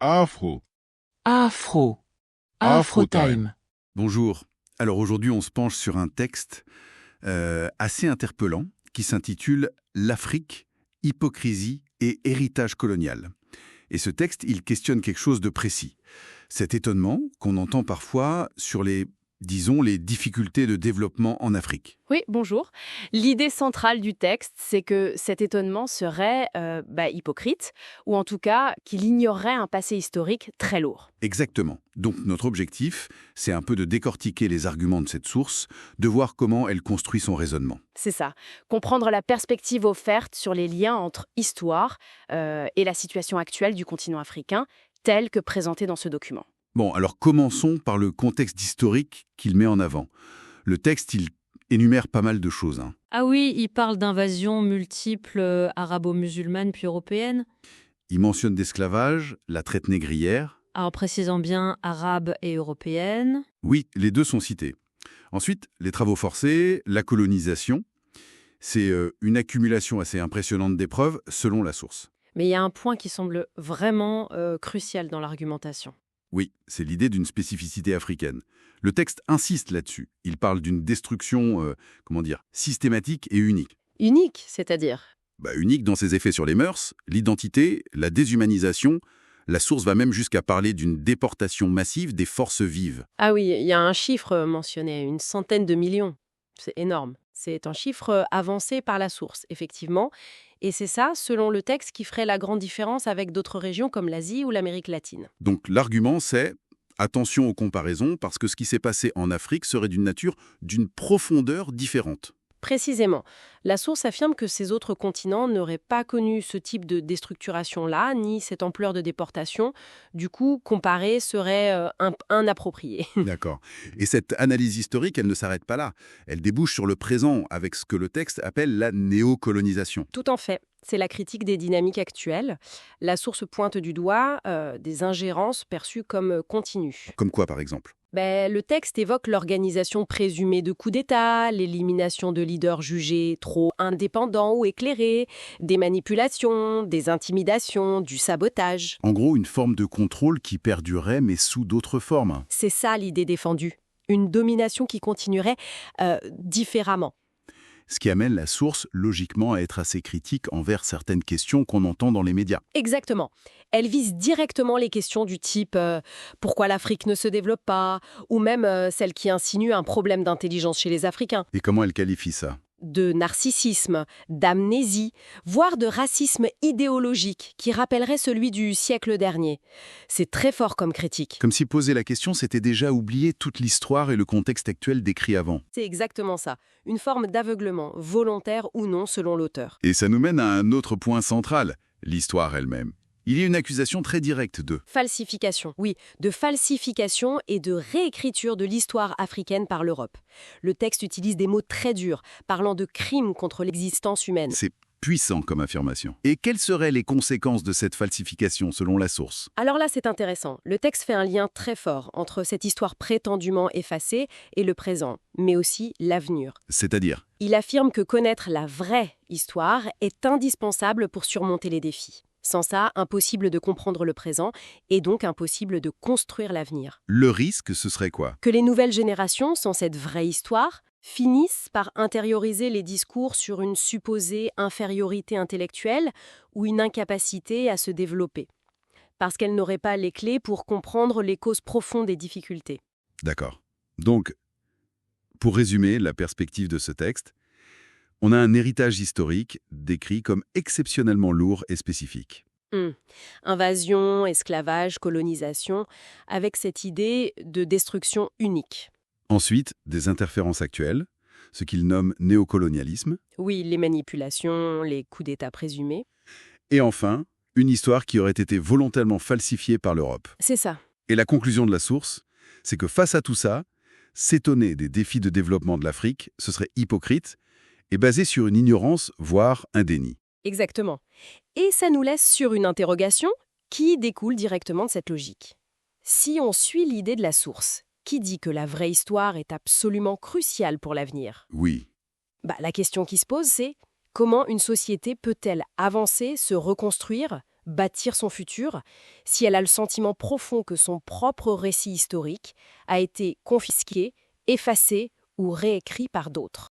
Afro. Afro. Afro Afro-time. Bonjour. Alors aujourd'hui, on se penche sur un texte assez interpellant qui s'intitule «L'Afrique, hypocrisie et héritage colonial». Et ce texte, il questionne quelque chose de précis. Cet étonnement qu'on entend parfois sur disons, les difficultés de développement en Afrique. Oui, bonjour. L'idée centrale du texte, c'est que cet étonnement serait hypocrite, ou en tout cas qu'il ignorerait un passé historique très lourd. Exactement. Donc notre objectif, c'est un peu de décortiquer les arguments de cette source, de voir comment elle construit son raisonnement. C'est ça. Comprendre la perspective offerte sur les liens entre histoire et la situation actuelle du continent africain, telle que présentée dans ce document. Bon, alors commençons par le contexte historique qu'il met en avant. Le texte, il énumère pas mal de choses. Ah oui, il parle d'invasions multiples arabo-musulmanes puis européennes, Il mentionne l'esclavage, la traite négrière. en précisant bien arabes et européennes. Oui, les deux sont cités. Ensuite, les travaux forcés, la colonisation. C'est une accumulation assez impressionnante d'épreuves selon la source. Mais il y a un point qui semble vraiment crucial dans l'argumentation. Oui, c'est l'idée d'une spécificité africaine. Le texte insiste là-dessus. Il parle d'une destruction, systématique et unique. Unique, c'est-à-dire. Unique dans ses effets sur les mœurs, l'identité, la déshumanisation. La source va même jusqu'à parler d'une déportation massive des forces vives. Ah oui, il y a un chiffre mentionné, 100 de millions. C'est énorme. C'est un chiffre avancé par la source, effectivement. Et c'est ça, selon le texte, qui ferait la grande différence avec d'autres régions comme l'Asie ou l'Amérique latine. Donc l'argument, c'est attention aux comparaisons, parce que ce qui s'est passé en Afrique serait d'une nature, d'une profondeur différente. Précisément, la source affirme que ces autres continents n'auraient pas connu ce type de déstructuration-là, ni cette ampleur de déportation. Du coup, comparer serait inapproprié. D'accord. Et cette analyse historique, elle ne s'arrête pas là. Elle débouche sur le présent avec ce que le texte appelle la néocolonisation. Tout en fait. C'est la critique des dynamiques actuelles. La source pointe du doigt des ingérences perçues comme continues. Comme quoi, par exemple? Le texte évoque l'organisation présumée de coups d'État, l'élimination de leaders jugés trop indépendants ou éclairés, des manipulations, des intimidations, du sabotage. En gros, une forme de contrôle qui perdurerait, mais sous d'autres formes. C'est ça l'idée défendue. Une domination qui continuerait différemment. Ce qui amène la source, logiquement, à être assez critique envers certaines questions qu'on entend dans les médias. Exactement. Elle vise directement les questions du type pourquoi l'Afrique ne se développe pas, ou même celles qui insinuent un problème d'intelligence chez les Africains, Et comment elle qualifie ça? de narcissisme, d'amnésie, voire de racisme idéologique qui rappellerait celui du siècle dernier. C'est très fort comme critique. Comme si poser la question, c'était déjà oublier toute l'histoire et le contexte actuel décrit avant. C'est exactement ça. Une forme d'aveuglement, volontaire ou non selon l'auteur. Et ça nous mène à un autre point central, l'histoire elle-même. Il y a une accusation très directe de... Falsification, oui, de falsification et de réécriture de l'histoire africaine par l'Europe. Le texte utilise des mots très durs, parlant de crimes contre l'existence humaine. C'est puissant comme affirmation. Et quelles seraient les conséquences de cette falsification selon la source? Alors là, c'est intéressant. Le texte fait un lien très fort entre cette histoire prétendument effacée et le présent, mais aussi l'avenir. C'est-à-dire? Il affirme que connaître la vraie histoire est indispensable pour surmonter les défis. Sans ça, impossible de comprendre le présent et donc impossible de construire l'avenir. Le risque, ce serait quoi? Que les nouvelles générations, sans cette vraie histoire, finissent par intérioriser les discours sur une supposée infériorité intellectuelle ou une incapacité à se développer, parce qu'elles n'auraient pas les clés pour comprendre les causes profondes des difficultés. D'accord. Donc, pour résumer la perspective de ce texte, on a un héritage historique décrit comme exceptionnellement lourd et spécifique. Invasion, esclavage, colonisation, avec cette idée de destruction unique. Ensuite, des interférences actuelles, ce qu'il nomme néocolonialisme. Oui, les manipulations, les coups d'État présumés. Et enfin, une histoire qui aurait été volontairement falsifiée par l'Europe. C'est ça. Et la conclusion de la source, c'est que face à tout ça, s'étonner des défis de développement de l'Afrique, ce serait hypocrite et basé sur une ignorance, voire un déni. Exactement. Et ça nous laisse sur une interrogation qui découle directement de cette logique. Si on suit l'idée de la source, qui dit que la vraie histoire est absolument cruciale pour l'avenir, Oui, la question qui se pose, c'est comment une société peut-elle avancer, se reconstruire, bâtir son futur, si elle a le sentiment profond que son propre récit historique a été confisqué, effacé ou réécrit par d'autres.